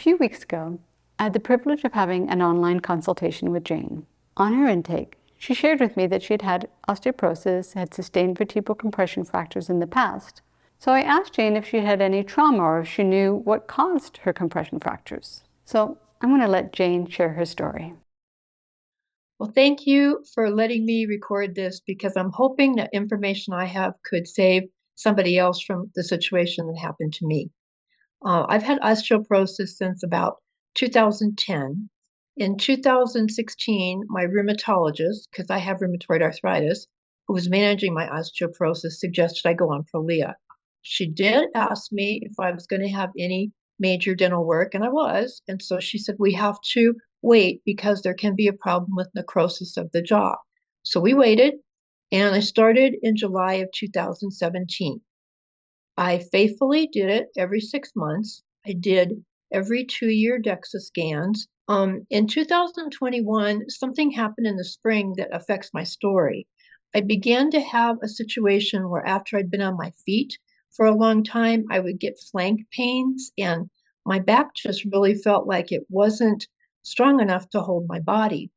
few weeks ago, I had the privilege of having an online consultation with Jane. On her intake, she shared with me that she had had osteoporosis, had sustained vertebral compression fractures in the past. So I asked Jane if she had any trauma or if she knew what caused her compression fractures. So I'm going to let Jane share her story. Well, thank you for letting me record this because I'm hoping that information I have could save somebody else from the situation that happened to me. I've had osteoporosis since about 2010. In 2016, my rheumatologist, because I have rheumatoid arthritis, who was managing my osteoporosis, suggested I go on Prolia. She did ask me if I was going to have any major dental work, and I was. And so she said, we have to wait because there can be a problem with necrosis of the jaw. So we waited, and I started in July of 2017. I faithfully did it every 6 months. I did every 2-year DEXA scans. In 2021, something happened in the spring that affects my story. I began to have a situation where after I'd been on my feet for a long time, I would get flank pains and my back just really felt like it wasn't strong enough to hold my body.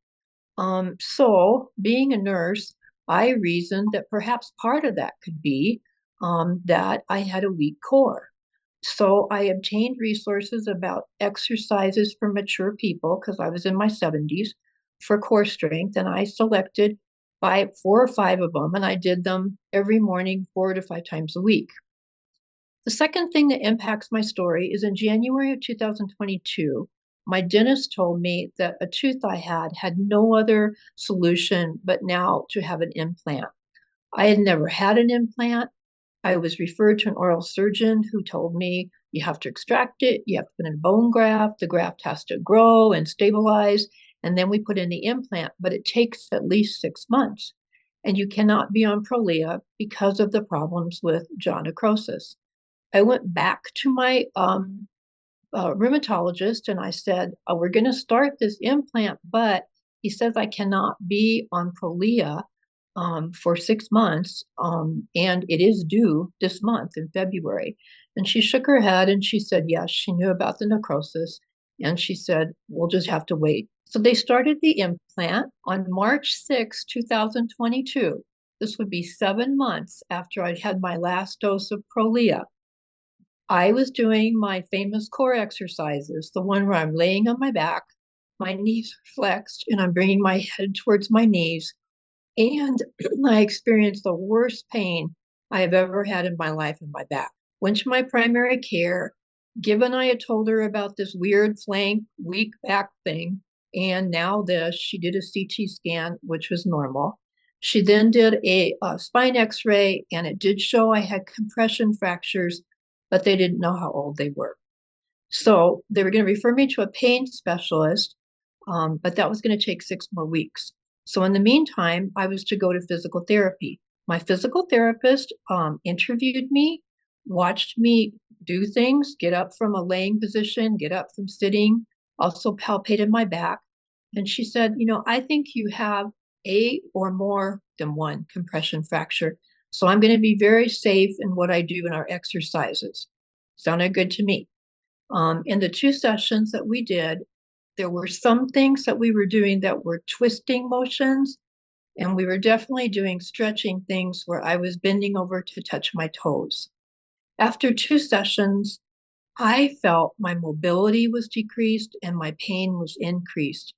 So being a nurse, I reasoned that perhaps part of that could be that I had a weak core. So I obtained resources about exercises for mature people because I was in my 70s for core strength, and I selected 4 or 5 of them, and I did them every morning 4 to 5 times a week. The second thing that impacts my story is in January of 2022, my dentist told me that a tooth I had no other solution but now to have an implant. I had never had an implant. I was referred to an oral surgeon who told me you have to extract it, you have to put in bone graft, the graft has to grow and stabilize, and then we put in the implant, but it takes at least 6 months. And you cannot be on Prolia because of the problems with jaw necrosis. I went back to my rheumatologist and I said, we're going to start this implant, but he says I cannot be on Prolia for 6 months, and it is due this month in February. And she shook her head and she said, yes, she knew about the necrosis. And she said, we'll just have to wait. So they started the implant on March 6, 2022. This would be 7 months after I'd had my last dose of Prolia. I was doing my famous core exercises, the one where I'm laying on my back, my knees are flexed, and I'm bringing my head towards my knees. And I experienced the worst pain I have ever had in my life in my back. Went to my primary care. Given I had told her about this weird flank, weak back thing, and now this, she did a CT scan, which was normal. She then did a spine x-ray, and it did show I had compression fractures, but they didn't know how old they were. So they were going to refer me to a pain specialist, but that was going to take 6 more weeks. So in the meantime, I was to go to physical therapy. My physical therapist interviewed me, watched me do things, get up from a laying position, get up from sitting, also palpated my back. And she said, I think you have a or more than one compression fracture. So I'm going to be very safe in what I do in our exercises. Sounded good to me. In the 2 sessions that we did, there were some things that we were doing that were twisting motions, and we were definitely doing stretching things where I was bending over to touch my toes. After 2 sessions, I felt my mobility was decreased and my pain was increased.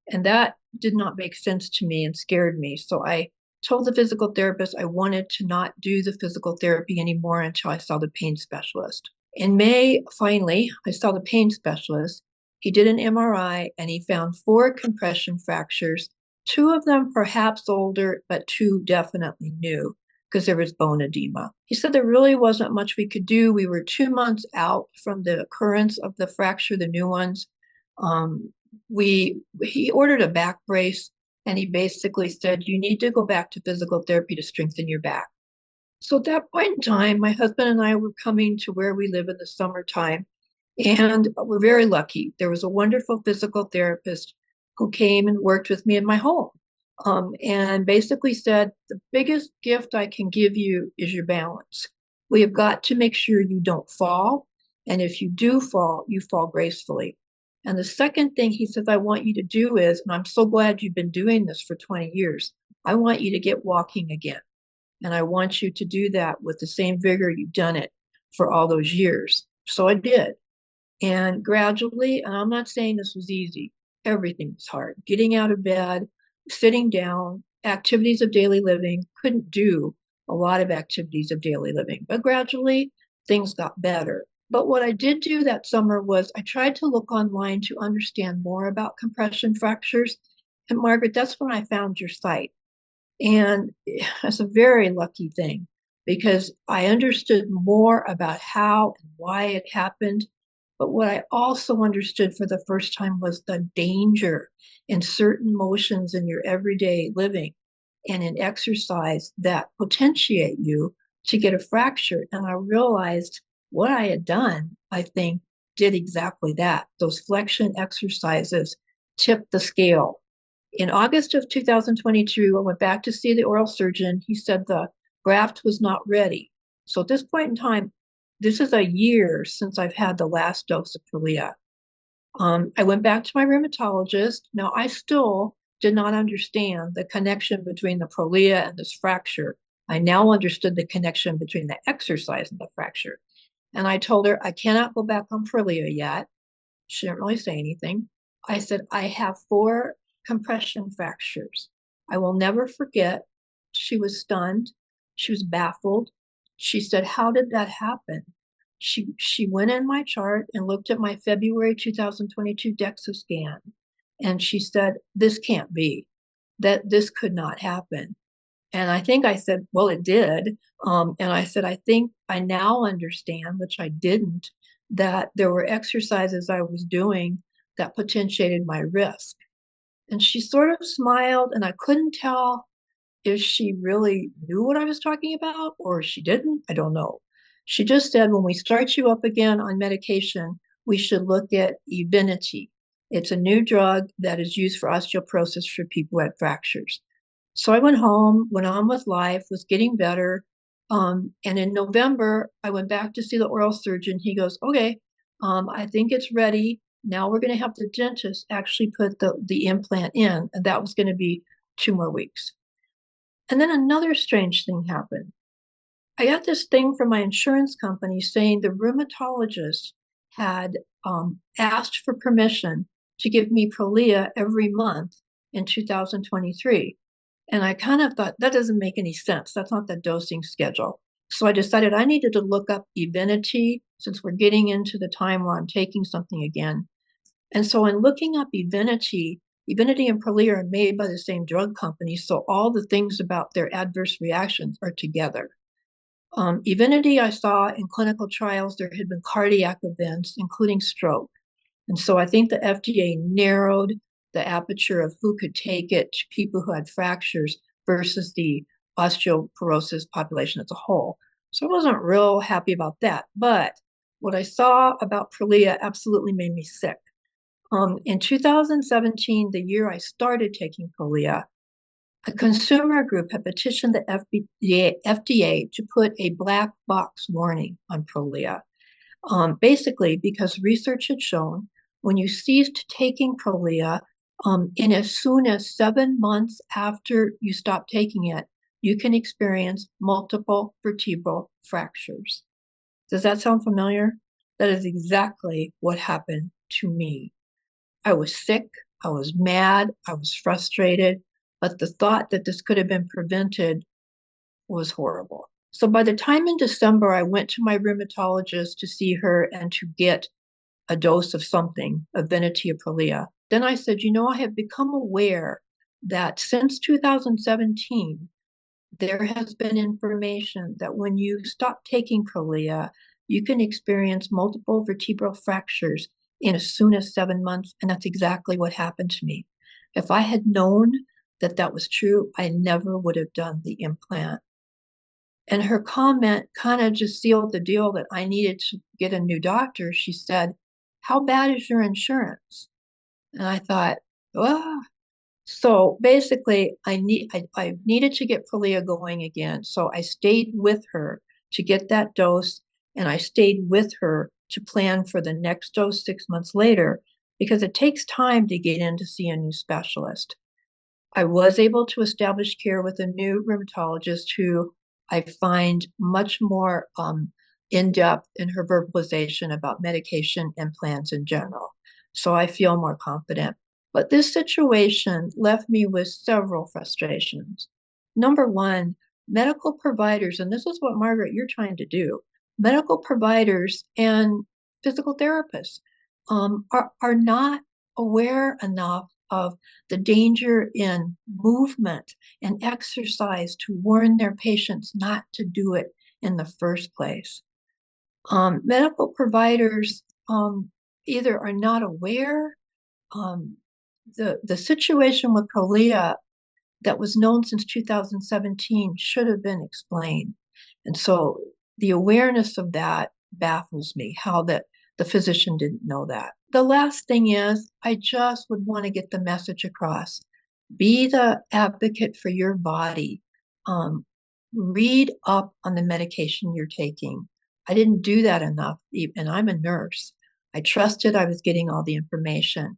And that did not make sense to me and scared me. So I told the physical therapist I wanted to not do the physical therapy anymore until I saw the pain specialist. In May, finally, I saw the pain specialist. He did an MRI and he found 4 compression fractures, 2 of them perhaps older, but 2 definitely new because there was bone edema. He said there really wasn't much we could do. We were 2 months out from the occurrence of the fracture, the new ones. He ordered a back brace and he basically said, you need to go back to physical therapy to strengthen your back. So at that point in time, my husband and I were coming to where we live in the summertime, and we're very lucky. There was a wonderful physical therapist who came and worked with me in my home, and basically said, the biggest gift I can give you is your balance. We have got to make sure you don't fall And if you do fall, you fall gracefully. And the second thing he says, I want you to do is, and I'm so glad you've been doing this for 20 years, I want you to get walking again. And I want you to do that with the same vigor you've done it for all those years. So I did. And gradually, and I'm not saying this was easy, everything was hard. Getting out of bed, sitting down, activities of daily living, couldn't do a lot of activities of daily living. But gradually, things got better. But what I did do that summer was I tried to look online to understand more about compression fractures. And Margaret, that's when I found your site. And it's a very lucky thing because I understood more about how and why it happened. But what I also understood for the first time was the danger in certain motions in your everyday living and in exercise that potentiate you to get a fracture. And I realized what I had done, I think, did exactly that. Those flexion exercises tipped the scale. In August of 2022, I went back to see the oral surgeon. He said the graft was not ready. So at this point in time, this is a year since I've had the last dose of Prolia. I went back to my rheumatologist. Now, I still did not understand the connection between the Prolia and this fracture. I now understood the connection between the exercise and the fracture. And I told her I cannot go back on Prolia yet. She didn't really say anything. I said, I have 4 compression fractures. I will never forget. She was stunned. She was baffled. She said, how did that happen? She went in my chart and looked at my February 2022 DEXA scan. And she said, this can't be, that this could not happen. And I think I said, well, it did. And I said, I think I now understand, which I didn't, that there were exercises I was doing that potentiated my risk. And she sort of smiled, and I couldn't tell if she really knew what I was talking about or she didn't. I don't know. She just said, when we start you up again on medication, we should look at Evenity. It's a new drug that is used for osteoporosis for people who had fractures. So I went home, went on with life, was getting better. And in November, I went back to see the oral surgeon. He goes, okay, I think it's ready. Now we're going to have the dentist actually put the implant in, and that was going to be 2 more weeks. And then another strange thing happened. I got this thing from my insurance company saying the rheumatologist had asked for permission to give me Prolia every month in 2023. And I kind of thought, that doesn't make any sense. That's not the dosing schedule. So I decided I needed to look up Evenity since we're getting into the time where I'm taking something again. And so in looking up Evenity and Prolia are made by the same drug company. So all the things about their adverse reactions are together. Evenity, I saw in clinical trials, there had been cardiac events, including stroke. And so I think the FDA narrowed the aperture of who could take it to people who had fractures versus the osteoporosis population as a whole. So I wasn't real happy about that. But what I saw about Prolia absolutely made me sick. In 2017, the year I started taking Prolia, a consumer group had petitioned the FDA to put a black box warning on Prolia. Basically, because research had shown when you ceased taking Prolia, in as soon as 7 months after you stop taking it, you can experience multiple vertebral fractures. Does that sound familiar? That is exactly what happened to me. I was sick, I was mad, I was frustrated, but the thought that this could have been prevented was horrible. So by the time in December, I went to my rheumatologist to see her and to get a dose of something, Evenity or Prolia. Then I said, I have become aware that since 2017, there has been information that when you stop taking Prolia, you can experience multiple vertebral fractures in as soon as 7 months. And that's exactly what happened to me. If I had known that that was true, I never would have done the implant. And her comment kind of just sealed the deal that I needed to get a new doctor. She said, how bad is your insurance? And I thought, oh. So basically, I needed to get Prolia going again. So I stayed with her to get that dose, and I stayed with her to plan for the next dose 6 months later because it takes time to get in to see a new specialist. I was able to establish care with a new rheumatologist who I find much more in-depth in her verbalization about medication and plans in general. So I feel more confident. But this situation left me with several frustrations. Number one, medical providers, and this is what, Margaret, you're trying to do, medical providers and physical therapists are not aware enough of the danger in movement and exercise to warn their patients not to do it in the first place. Medical providers either are not aware. The situation with Prolia that was known since 2017 should have been explained. And so the awareness of that baffles me, how that the physician didn't know that. The last thing is, I just would want to get the message across. Be the advocate for your body. Read up on the medication you're taking. I didn't do that enough, and I'm a nurse. I trusted I was getting all the information.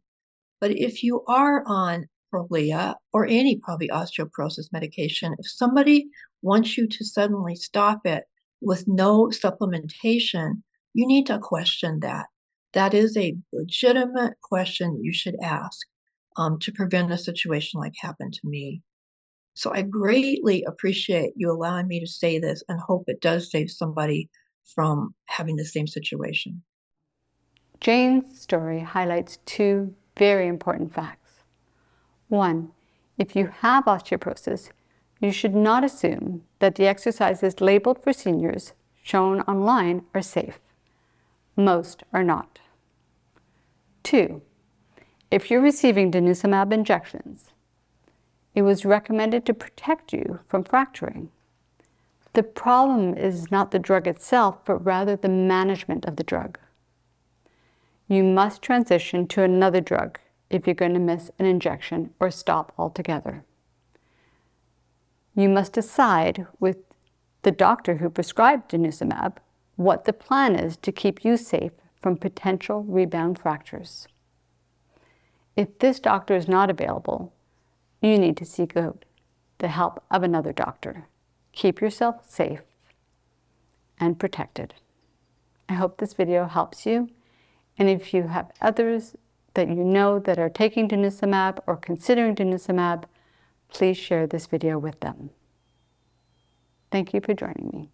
But if you are on Prolia or any probably osteoporosis medication, if somebody wants you to suddenly stop it with no supplementation, you need to question that. That is a legitimate question you should ask to prevent a situation like happened to me. So I greatly appreciate you allowing me to say this and hope it does save somebody from having the same situation. Jane's story highlights two very important facts. One, if you have osteoporosis, you should not assume that the exercises labeled for seniors shown online are safe. Most are not. Two, if you're receiving Denosumab injections, it was recommended to protect you from fracturing. The problem is not the drug itself, but rather the management of the drug. You must transition to another drug if you're going to miss an injection or stop altogether. You must decide with the doctor who prescribed Denosumab what the plan is to keep you safe from potential rebound fractures. If this doctor is not available, you need to seek out the help of another doctor. Keep yourself safe and protected. I hope this video helps you. And if you have others that you know that are taking Denosumab or considering Denosumab, please share this video with them. Thank you for joining me.